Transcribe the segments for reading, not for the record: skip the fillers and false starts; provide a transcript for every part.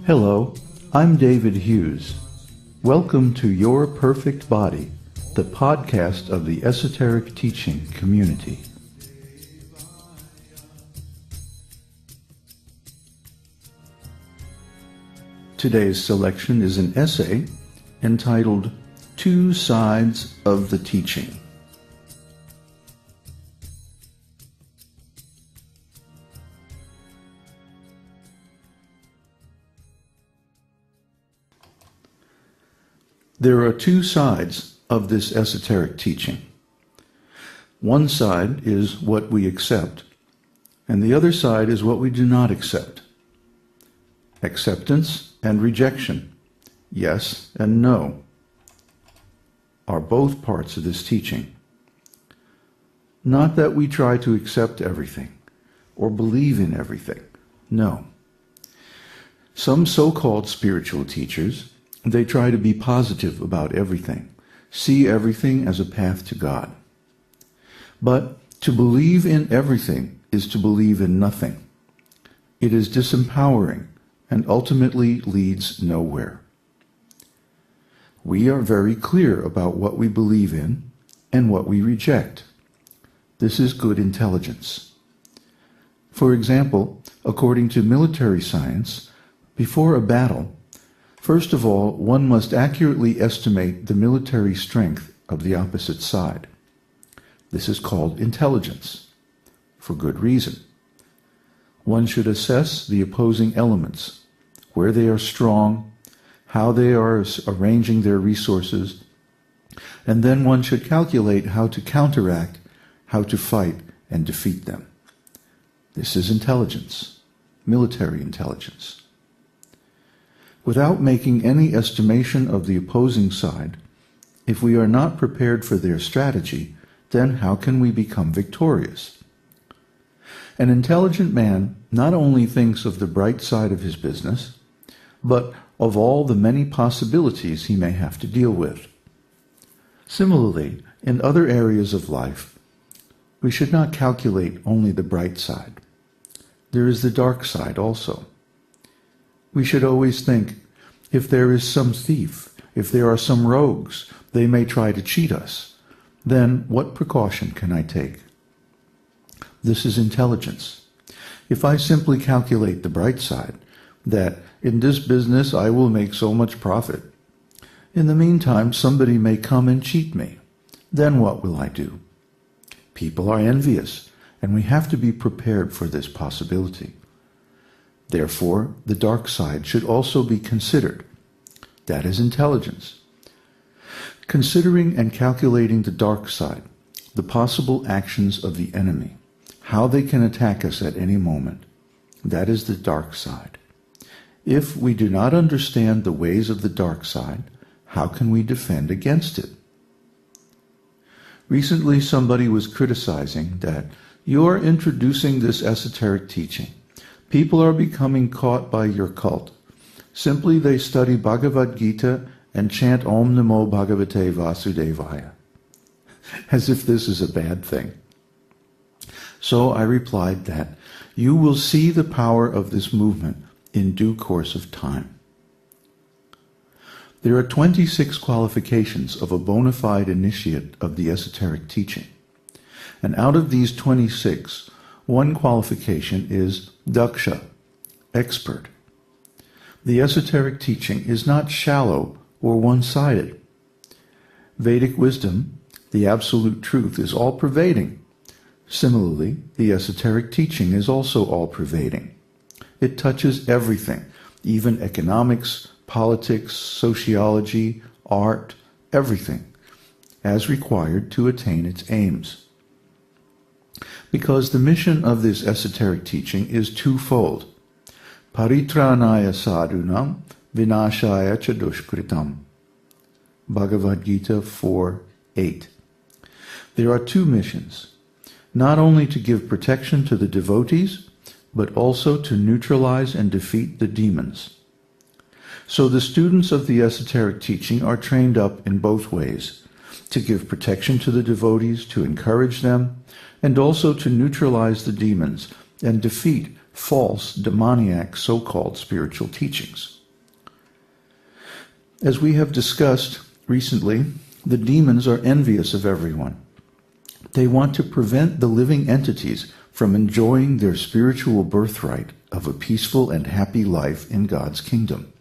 Hello, I'm David Hughes. Welcome to Your Perfect Body, the podcast of the Esoteric Teaching community. Today's selection is an essay entitled Two Sides of the Teaching. There are two sides of this esoteric teaching. One side is what we accept, and the other side is what we do not accept. Acceptance and rejection, yes and no, are both parts of this teaching. Not that we try to accept everything or believe in everything, no. Some so-called spiritual teachers, they try to be positive about everything, see everything as a path to God. But to believe in everything is to believe in nothing. It is disempowering and ultimately leads nowhere. We are very clear about what we believe in and what we reject. This is good intelligence. For example, according to military science, before a battle, first of all, one must accurately estimate the military strength of the opposite side. This is called intelligence, for good reason. One should assess the opposing elements, where they are strong, how they are arranging their resources, and then one should calculate how to counteract, how to fight and defeat them. This is intelligence, military intelligence. Without making any estimation of the opposing side, if we are not prepared for their strategy, then how can we become victorious? An intelligent man not only thinks of the bright side of his business, but of all the many possibilities he may have to deal with. Similarly, in other areas of life, we should not calculate only the bright side. There is the dark side also. We should always think, if there is some thief, if there are some rogues, they may try to cheat us. Then what precaution can I take? This is intelligence. If I simply calculate the bright side, that in this business I will make so much profit, in the meantime somebody may come and cheat me, then what will I do? People are envious, and we have to be prepared for this possibility. Therefore, the dark side should also be considered. That is intelligence. Considering and calculating the dark side, the possible actions of the enemy, how they can attack us at any moment, that is the dark side. If we do not understand the ways of the dark side, how can we defend against it? Recently, somebody was criticizing that you're introducing this esoteric teaching. People are becoming caught by your cult. Simply they study Bhagavad Gita and chant Om Namo Bhagavate Vasudevaya, as if this is a bad thing. So I replied that you will see the power of this movement in due course of time. There are 26 qualifications of a bona fide initiate of the esoteric teaching. And out of these 26, one qualification is daksha, expert. The esoteric teaching is not shallow or one-sided. Vedic wisdom, the absolute truth, is all-pervading. Similarly, the esoteric teaching is also all-pervading. It touches everything, even economics, politics, sociology, art, everything, as required to attain its aims. Because the mission of this esoteric teaching is twofold. Paritranaya sadhunam vinashaya cha dushkritam. Bhagavad Gita 4:8. There are two missions, not only to give protection to the devotees, but also to neutralize and defeat the demons. So the students of the esoteric teaching are trained up in both ways, to give protection to the devotees, to encourage them, and also to neutralize the demons and defeat false, demoniac, so-called spiritual teachings. As we have discussed recently, the demons are envious of everyone. They want to prevent the living entities from enjoying their spiritual birthright of a peaceful and happy life in God's kingdom.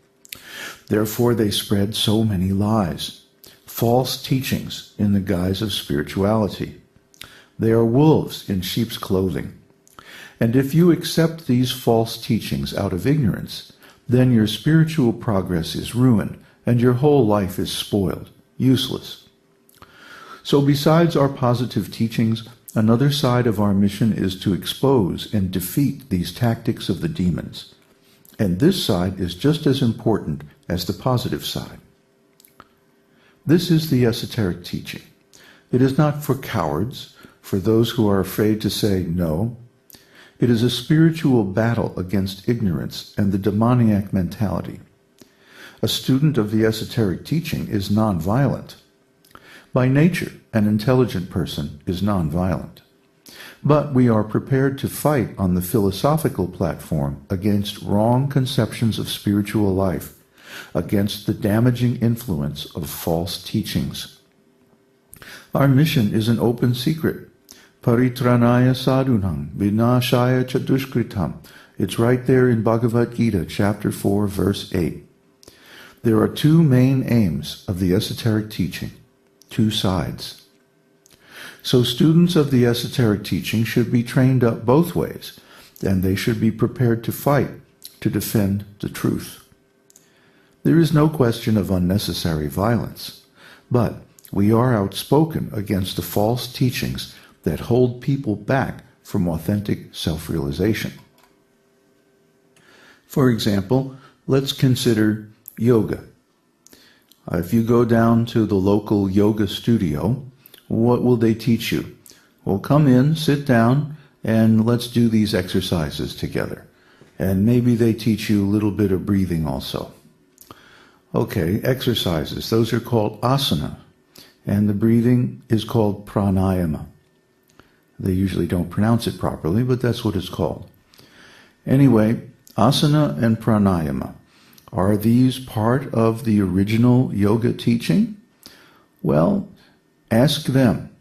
Therefore, they spread so many lies, false teachings in the guise of spirituality. They are wolves in sheep's clothing. And if you accept these false teachings out of ignorance, then your spiritual progress is ruined and your whole life is spoiled, useless. So besides our positive teachings, another side of our mission is to expose and defeat these tactics of the demons. And this side is just as important as the positive side. This is the esoteric teaching. It is not for cowards, for those who are afraid to say no. It is a spiritual battle against ignorance and the demoniac mentality. A student of the esoteric teaching is non-violent. By nature, an intelligent person is non-violent. But we are prepared to fight on the philosophical platform against wrong conceptions of spiritual life, against the damaging influence of false teachings. Our mission is an open secret. Paritranaya sadhunam, vinashaya chadushkritam. It's right there in Bhagavad Gita, chapter 4, verse 8. There are two main aims of the esoteric teaching, two sides. So students of the esoteric teaching should be trained up both ways, and they should be prepared to fight to defend the truth. There is no question of unnecessary violence, but we are outspoken against the false teachings that hold people back from authentic self-realization. For example, let's consider yoga. If you go down to the local yoga studio, what will they teach you? Well, come in, sit down, and let's do these exercises together. And maybe they teach you a little bit of breathing also. Okay, exercises. Those are called asana. And the breathing is called pranayama. They usually don't pronounce it properly, but that's what it's called. Anyway, asana and pranayama. Are these part of the original yoga teaching? Well, ask them.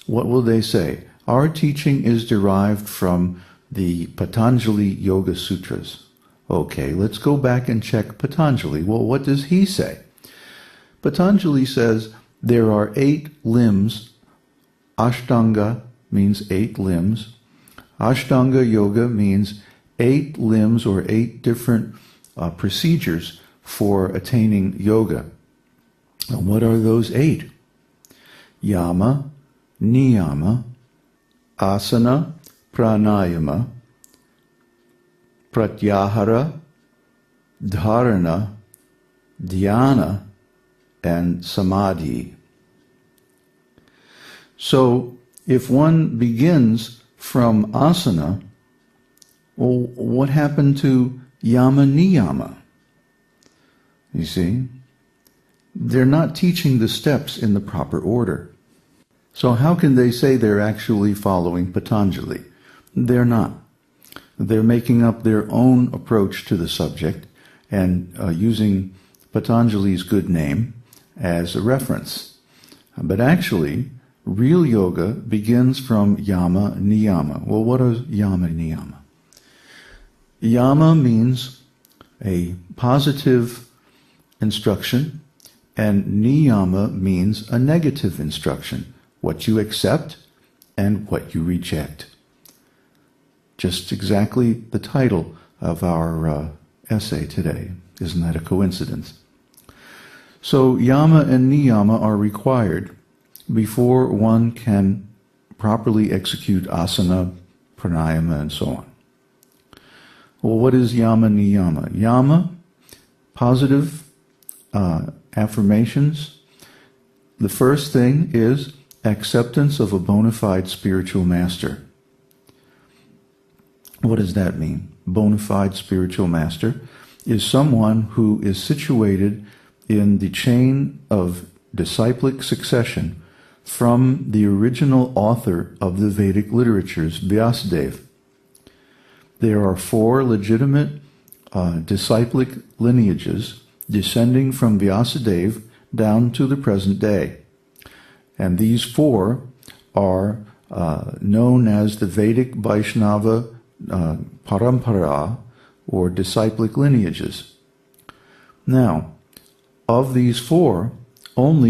What will they say? Our teaching is derived from the Patanjali Yoga Sutras. Okay, let's go back and check Patanjali. Well, what does he say? Patanjali says there are 8 limbs. Ashtanga means 8 limbs. Ashtanga Yoga means 8 limbs or 8 different procedures for attaining yoga. And what are those 8? Yama, niyama, asana, pranayama, pratyahara, dharana, dhyana, and samadhi. So, if one begins from asana, well, what happened to yama niyama? You see? They're not teaching the steps in the proper order. So how can they say they're actually following Patanjali? They're not. They're making up their own approach to the subject and using Patanjali's good name as a reference. But actually, real yoga begins from yama niyama. Well, what is yama niyama? Yama means a positive instruction, and niyama means a negative instruction, what you accept and what you reject. Just exactly the title of our essay today. Isn't that a coincidence? So yama and niyama are required before one can properly execute asana, pranayama, and so on. Well, what is yama niyama? Yama, positive affirmations. The first thing is acceptance of a bona fide spiritual master. What does that mean? Bona fide spiritual master is someone who is situated in the chain of disciplic succession from the original author of the Vedic literatures, Vyasadeva. There are 4 legitimate disciplic lineages descending from Vyasadeva down to the present day. And these four are known as the Vedic Vaishnava Parampara, or disciplic lineages. Now, of these four, only